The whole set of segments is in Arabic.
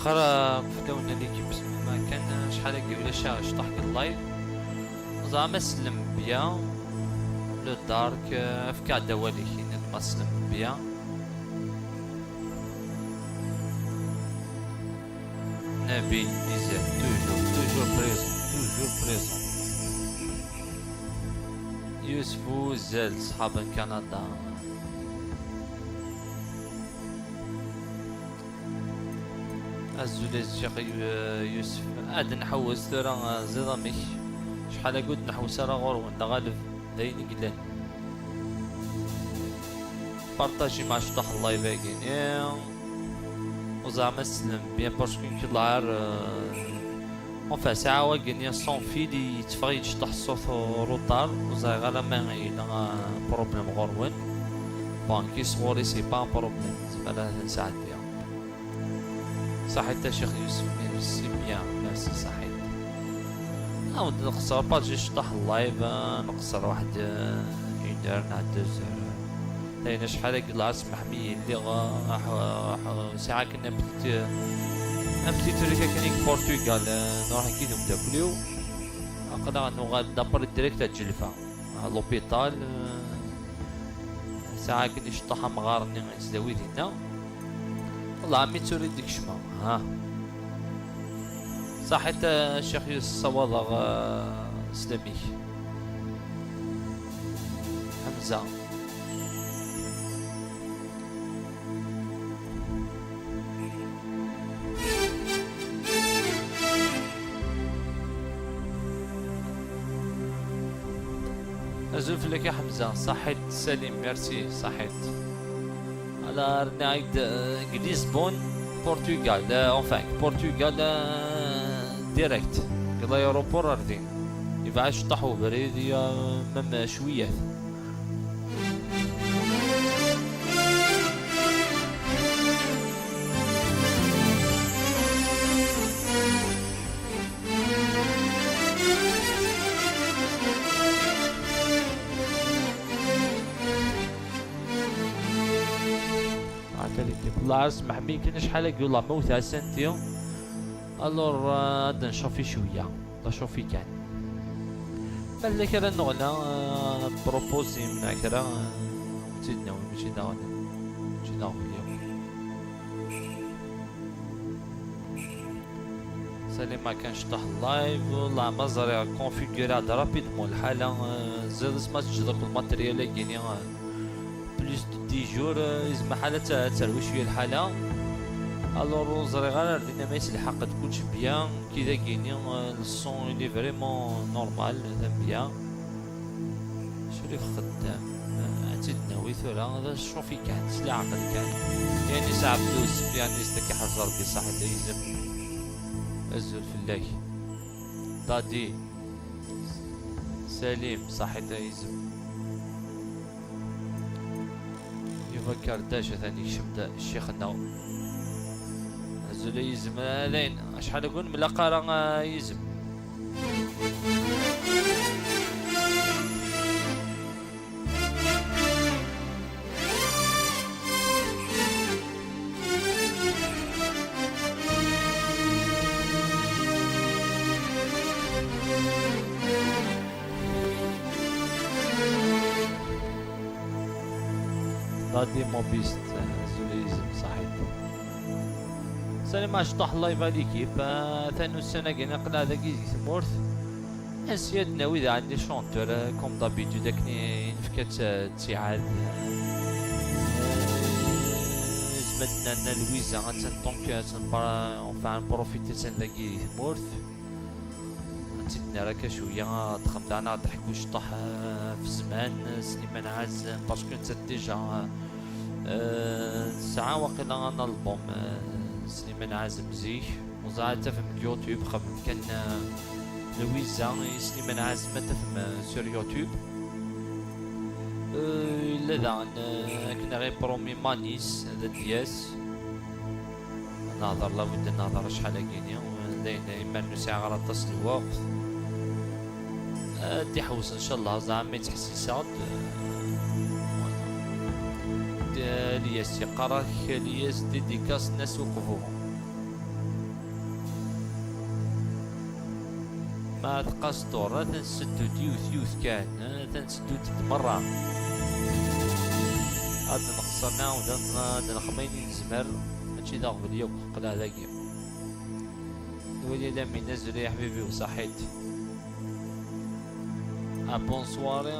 اخر فداونا ليكيب ما كان شحال هكا ولا شطح اللايف زعما سلم بيا لو دارك في كاع والي كاين ما سلم بيا نبيل نزال توجور بريزون يوسف وزال صحاب كندا الزولي الشيخ يوسف عاد نحوس ترى زيضاميك شحال قلت نحوس راه غور وندا غالب داين قلان بارطاجي مع شطح اللايف كاين وزعما سلم بيان باسكو كيطلع اونفا ساعة واقين صون فيلي يتفغي يشطح الصوت روطار وزاي غالا ما إلا بروبليم غورون بون كي صغوري سي با بروبليم زعما نساعد بيها صحيت شيخ يوسف ميرسي بيان ميرسي صحيت نعاود نقصر باجي شطح اللايف نقصر واحد يدار نعد دوزار لأن شحال هاك العرس محمي اللي ساعة كنا بتي تريكا كانيك برتغال نروح نكيدو مداكليو نقدر نغاد دابر ديريكت الجلفة لوبيطال ساعة كني شطحها مغارني نزداوي دينا والله عمي توري ديك شما ها صحيت الشيخ يوسف صواضغ سلاميك حمزة أزوف لك يا حمزة صحيت سليم ميرسي صحيت على رنايد لشبون برتغال اونفان برتغال ديريكت كذا يوروبور اردين يبعاش طحو بريد يا مم شوية والله اسمح بي كاين شحال هكا والله موتها سنتيو الور غادا نشوفي شويه نشوفي كان بالك راه نغنى بروبوزي من هكذا تزيد ناوي ماشي ناوي ماشي ناوي اليوم سالي ما كانش طاح اللايف والله ما زرع كونفيغوري هاد رابيدمون الحاله زيد ما تجدك الماتريال كاينين بلوس دو دي جور يزم حالة تروي شوية الحالة الور زري غير ردينا ما يسلحق تكونش بيان كذا كاينين الصون اللي فريمون نورمال بيان شريف خدام عتيد ناوي ثورة هذا شوفي كان سلي عقل كان يعني ساعة فلوس يعني يستكي حرز ربي صح يلزم الزول في الله دادي سليم صح يلزم يفكر داشة ثاني شمدا الشيخ النو الزولي يزم لين شحال نقول ملاقا راه يزم دي موبيست زوليزم صحيح سالي ما شطح اللايف ليكيب ثاني السنة كاين قلع ذاكي ثمورث اسياد ناوي اذا عندي شونتور كوم دابيتو داكني نفكات تيعاد زمدنا لويزا غنتنطونك تنبرا اونفان بروفيتي تن ذاكي ثمورث تيدنا راكا شوية تخمدانا ضحك وشطح في زمان سليمان عاز باسكو انت ديجا ساعة واقيلا انا البوم سليمان عاز مزيح وزعما تفهم اليوتيوب خم كان لويزا سليمان عاز ما تفهم سور يوتيوب الا ذا كنا غير برومي مانيس هذا دياس ناظر لابد ناظر شحال كاينين داينا اما انو ساعة غير تصل الوقت دي حوس ان شاء الله زعما تحسيسات لياس يقرا لياس ديديكاس ناس وقفوهم ما تقاس طور تنسدو ديوث كان تنسدو تتمرة هاد نقصرنا ودن خميني نزمر ماشي دا غبل يوك قلا ذاكي ولي لامي نزل يا حبيبي وصحيت بونسواري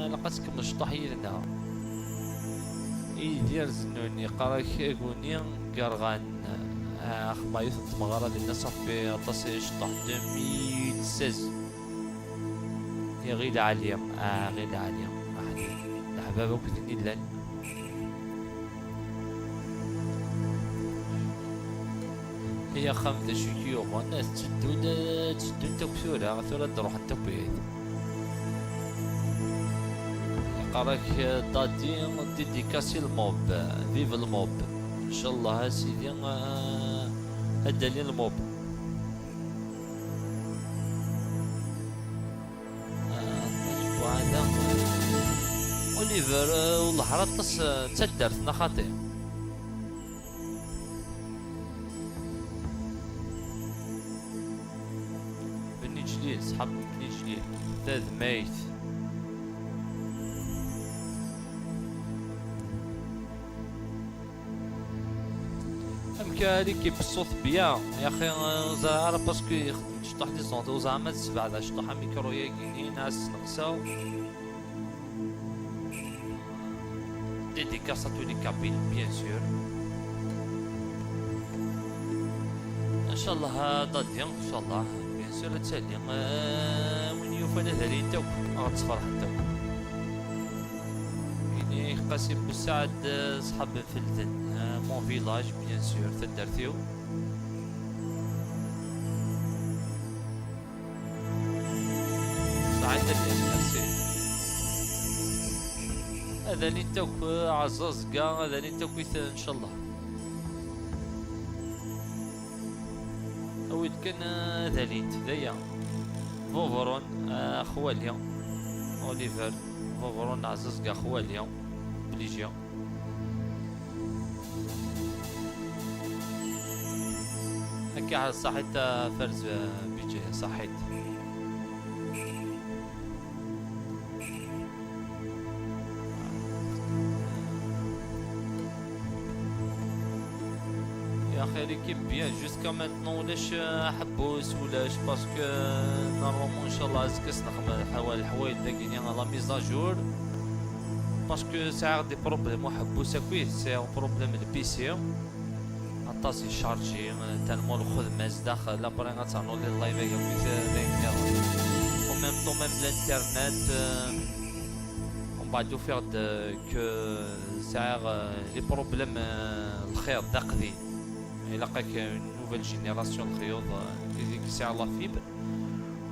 لقيت كمل شطحي لنا يدير زنوني قراك اكوني قرغان ما يثبت مغارة للناس في أطاسي شطح 2016 هي غير عالية غير عالية أحد الأحباب وكثني لن هي خمسة شكيو الناس تسدون تكسورة ثورة تروح التوبيت قراك دادي ديديكاسي الموب فيف الموب إن شاء الله سيدي الدليل الموب وهذا اوليفر والله تدرتنا خاطئ بني جليل صحاب بني جليل ثاث ميت كي بالصوت بيا يا اخي زعما باسكو يخدم شطح لي زونطو زعما تسبع شطح ميكرويا كيني ناس نقصاو ديديكاس تو لي كابين بيان سور ان شاء الله داديان ان شاء الله بيان سور تسالي وين يوفانا ذالي نتاو غتفرح نتاو كيني قاسم بوسعد صحاب فلتن مون فيلاج بيان سور تدرتيو ساعات ميرسي هذا اللي نتاوك عزاز كاع هذا اللي نتاوك ان شاء الله اويد كان هذا اللي ذايا فوفرون خواليا اوليفر فوفرون عزاز كاع خواليا بليجيا هكا صحيت فرز بيجي صحيت يا اخي ليكيب بيان جوسكا مانتنون ولاش حبوس ولاش باسكو نورمالمون ان شاء الله زكس نخدم الحوايج داكيني لا ميزاجور باسكو ساعة دي بروبليم وحبوس اكويت سي بروبليم البيسي طاسي شارجي تالمون الخدمة زداخل لابري غتعنو لي اللايف هكا دايما و ميم طون ميم الانترنت ومن بعد دو فيغ كو ساعة لي بروبليم الخيط داقدي يلاقاك نوفيل جينيراسيون الخيوط ديك ساعة لا فيبر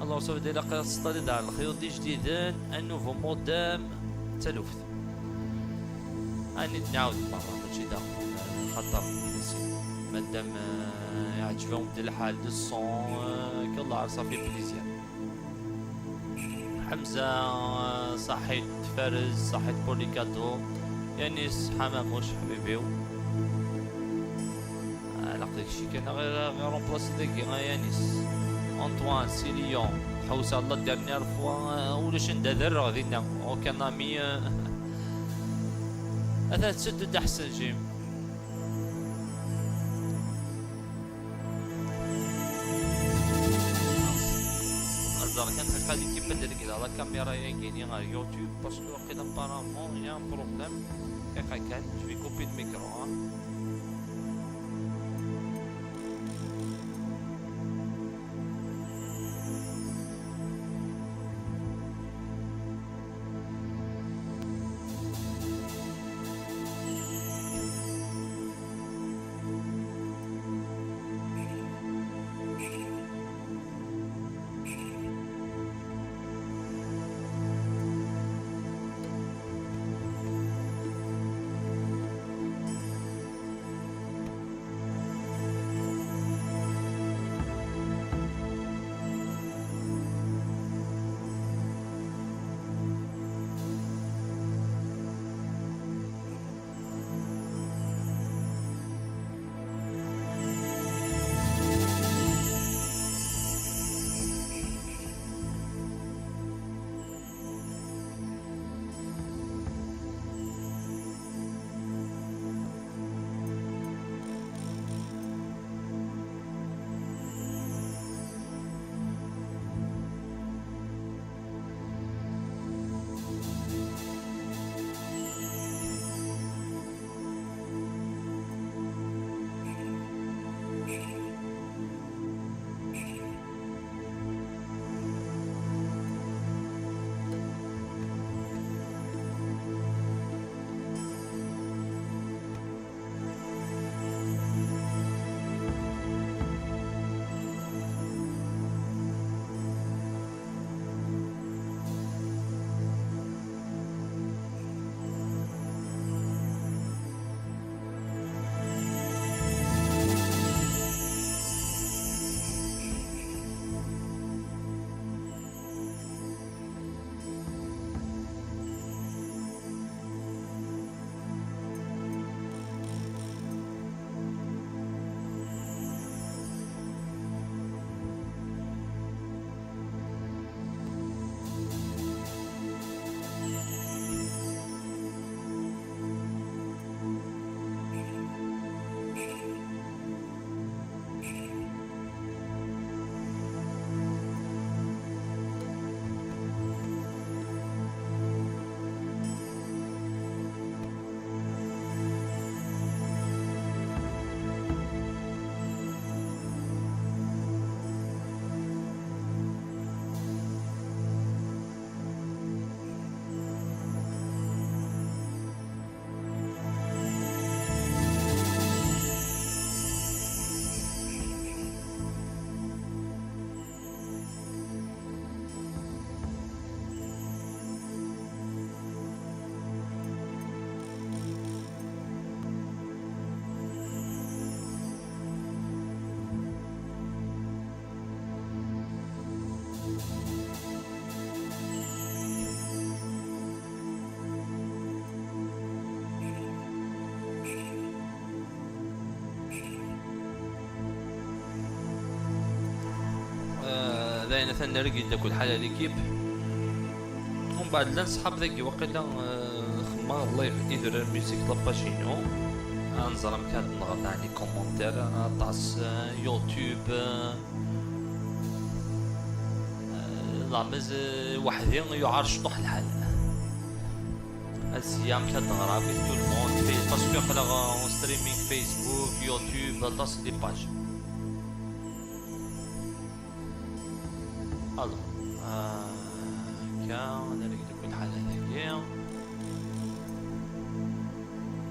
الوغ سوف دير لاقا تسطالي تاع الخيوط دي جديدين ان نوفو مودام تلوفت اني نعاود مرة ماشي دا خطر مادام يعجبهم ديال الحال دو الصون كالله عارف صافي بليزير حمزة صحيت فارس صحيت بوليكاتو يانيس حماموش حبيبيو لقيت شي كان غير رومبلاسي داكي يانيس انطوان سيليون حوس الله ديرنيير فوا ولاش ندادر غادينا وكان امي هذا تسدد احسن جيم كان هادي كيف بدل كذا لا كاميرا يجيني على يوتيوب باسكو واقيلا بارامون يا بروبليم كيف كان جو كوبي الميكرو كاين ثاني رقي داك الحالة ليكيب. ومن بعد لا نصحاب ذاك وقيلا خما لايف دير ميوزيك لاباشينو نزرم كان نغض عني كومونتير طاس يوتيوب لامز وحدي يعرش طح الحال الزيام كان نغرا في تو الموند في باسكو خلا ستريمينغ فيسبوك يوتيوب طاس دي باج. الو كان نريد كل حالة هذيا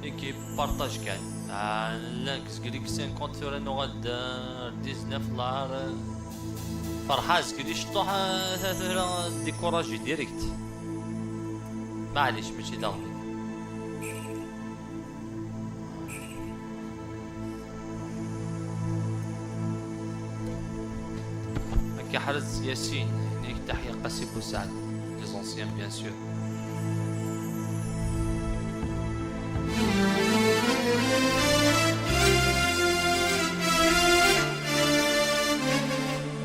ايكيب بارطاج كان لا كسكريك 50 ثورة نغد 19 فرحاز كدي شطوح ديكوراجي ديريكت معليش ماشي داغي هكا حرز ياسين هنيك تحية قاسي بوسعد لي زونسيان بيان سور.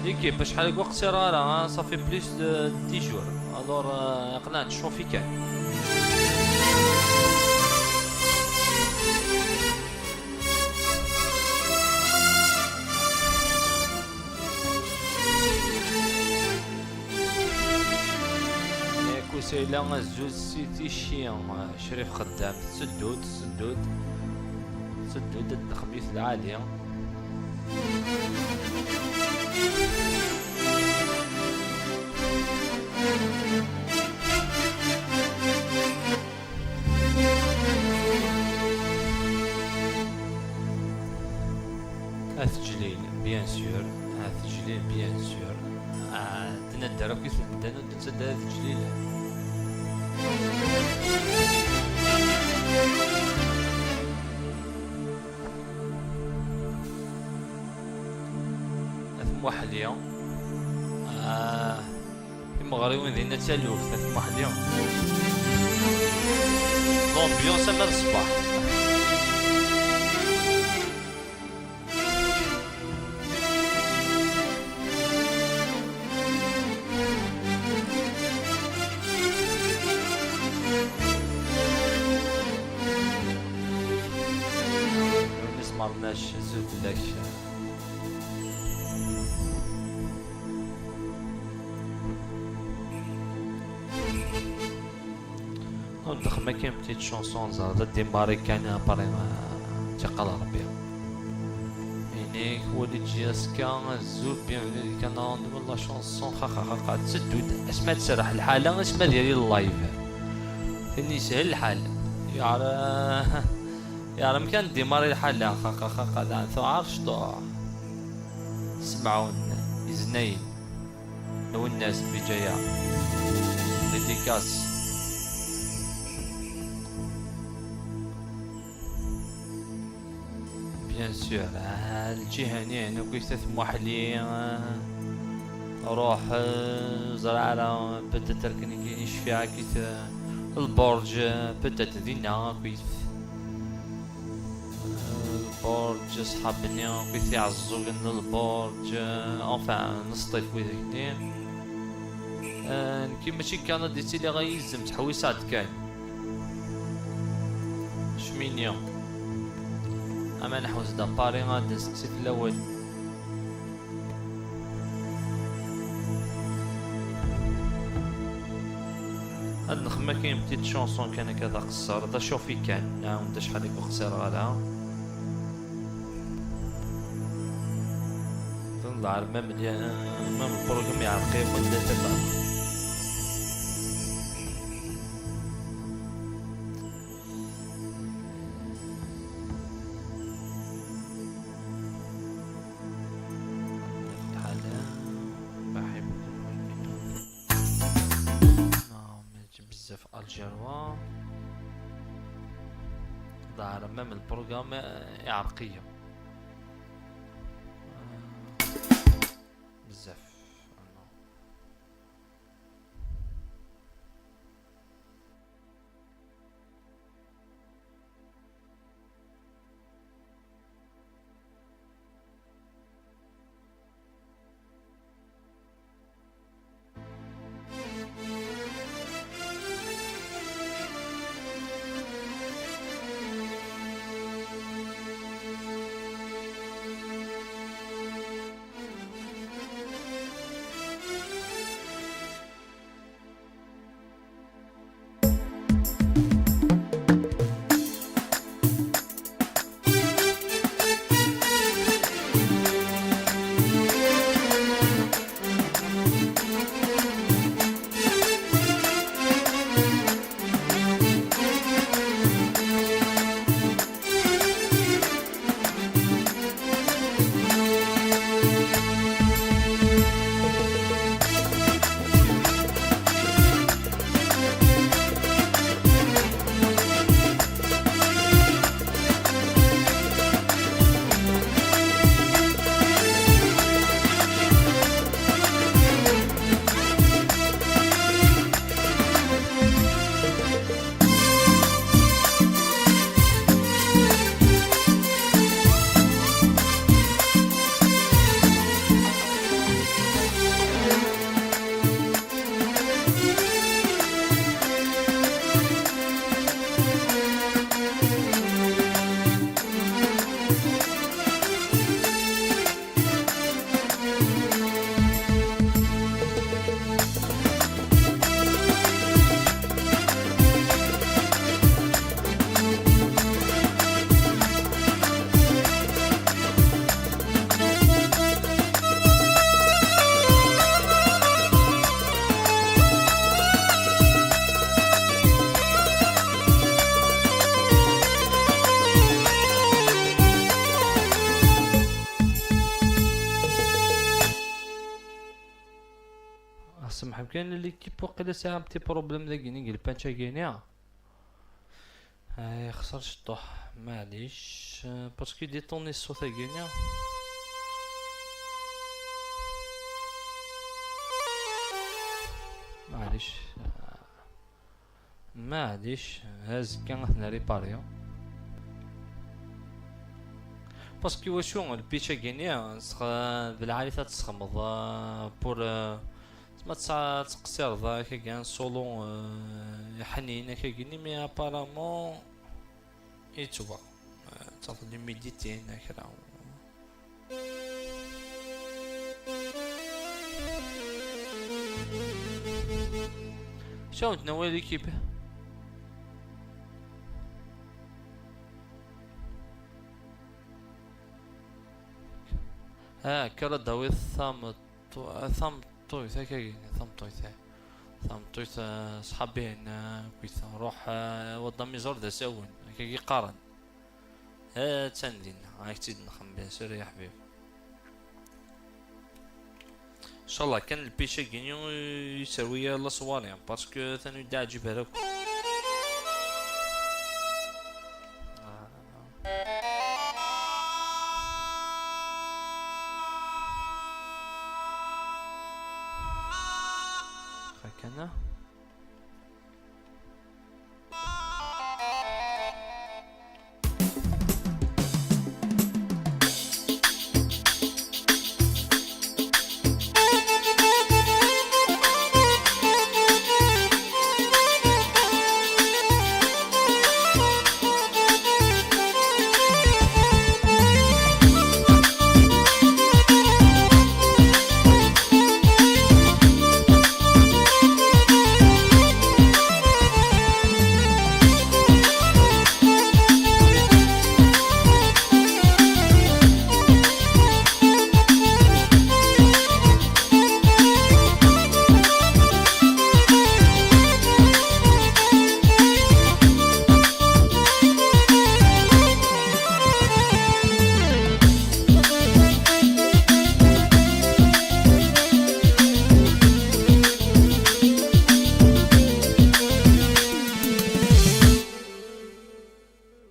ليكيب شحال وقت راه صافي بليس دو 10 جور الور قنعت شوفي كان كوسيلا زوج سيتي شيان شريف خدام سدود الخبيث العالي أثجليل بيان سور أثجليل بيان سور تندرو كيف تندرو تنسد أثجليل ثم واحد اليوم المغربيين ذينا تالوف ثم واحد اليوم لومبيونس مال الصباح نسمرناش زود داك ندخل ما كاين بتيت شونسون زاد ديماري كان باري تقال ربي يعني وليد جياسكا زود بيان كان والله شونسون خا تسدود اسمها تسرح الحاله اسمها ديالي اللايف اني سهل الحال يا مكان ديماري الحاله خا لا انت عارش طوع سمعون يزنين لو الناس اللي جايه ديديكاس بيان سور الجهة هنا انا كنت ثم وحلي روح زرعة بدأت تركني كيش فيها كيف البرج بدأت ذينا كيف البرج صحابني كيف يعزو لنا البرج انفان نصطيف وذاك كي ماشي كان ديتي لي غيزم تحويسات كان شمينيا اما نحوز دا باري غادي نسقسي في الاول هاد الخدمة كاين بتيت شونسون كان كذا قصر دا شوفي كان نعاود دا شحال يكون قصير غالا تنظهر مام البروغرام يعرف كيف ولا تبع الجروا ظهر مام البروغرام عرقية بزاف كاين ليكيب وقيلا ساعة بتي بروبليم ذا كيني البانشا كينيا. خسر الشطوح معليش باسكو ديطوني الصوت كينيا. معليش هاز كان غاثنا ريباريو باسكو واشو البيتشا كينيا بالعالي تتسخمض بور تسمى تقصير ذا كان سولو حنين كيني مي ابارامون يتوبا تعرف لي ميديتين هكذا. شنو تناول ليكيب كرا داوي ثام طويت هكا ثام طويت صحابي هنا كويس نروح وضع ميزور دا ساون هكا يقارن تندين هاك تزيد نخم بيان سور يا حبيب. ان شاء الله كان البيشا كينيو يساوي لا صوالي باسكو ثاني دا عجيبها لك. هكذا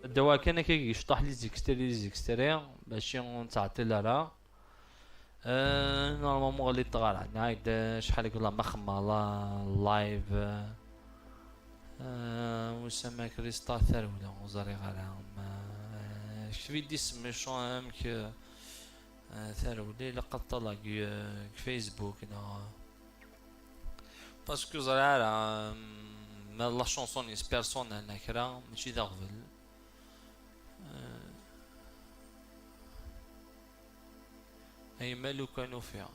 الدواء كان كيشطح لي زيكستري باش تعطي لها نورمالمون غادي تغال عندنا عايد شحال يقول ما خماله لايف وسما كريستا ثروله وزاري غالها في دي سميشون ك ثروله لقد طلق فيسبوك هنا باسكو زرا ما لا شونسون اس بيرسونال نكرا ماشي ذا غفل أي مالو كانوا فيها.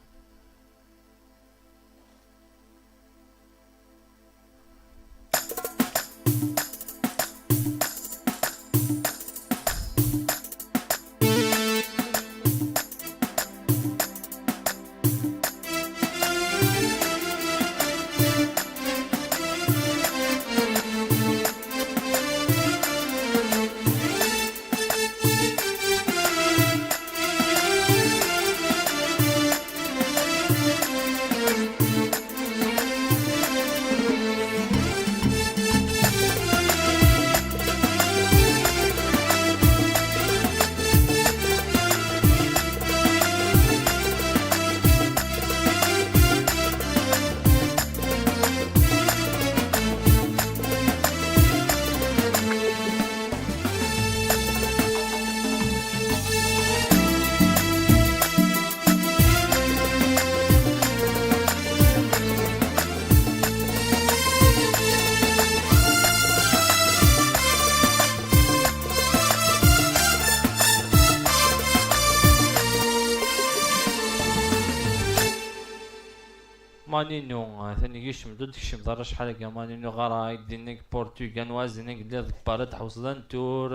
مانينو ثاني يشمدو كشم دار شحال هكا مانينو غاراي دينيك بورتوغال دينيك ديال بارد حوصلان تور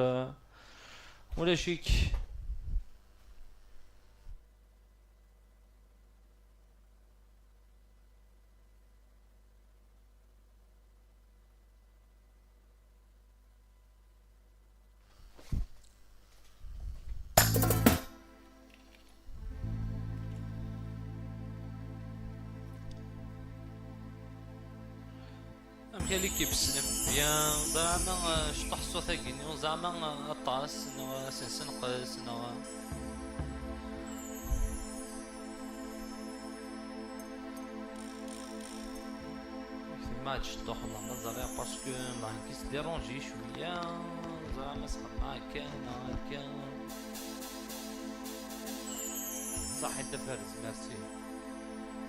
ولا شيك. كاين ليكيب سلم بيان زعما شطح صوت كينيو زعما طاس نوا سنقص نوا ماتش دوح الله نظريا باسكو ما كيس ديرونجي شويه زعما سخنا كان صح انت فارس ميرسي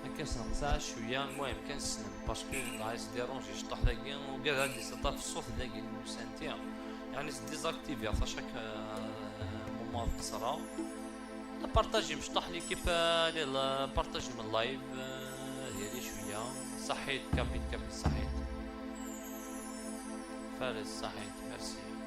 ما كنسنقصها شويه المهم كنسلم باسكو عايز ديرونجي شطح داكي وكاع هادي سطا في الصوت داكي المسانتيا يعني ديزاكتيفي فاشاك مومون قصرا بارطاجي مشطح ليكيب بارطاجي من اللايف ديالي شويه صحيت كابيت صحيت فارس صحيت ميرسي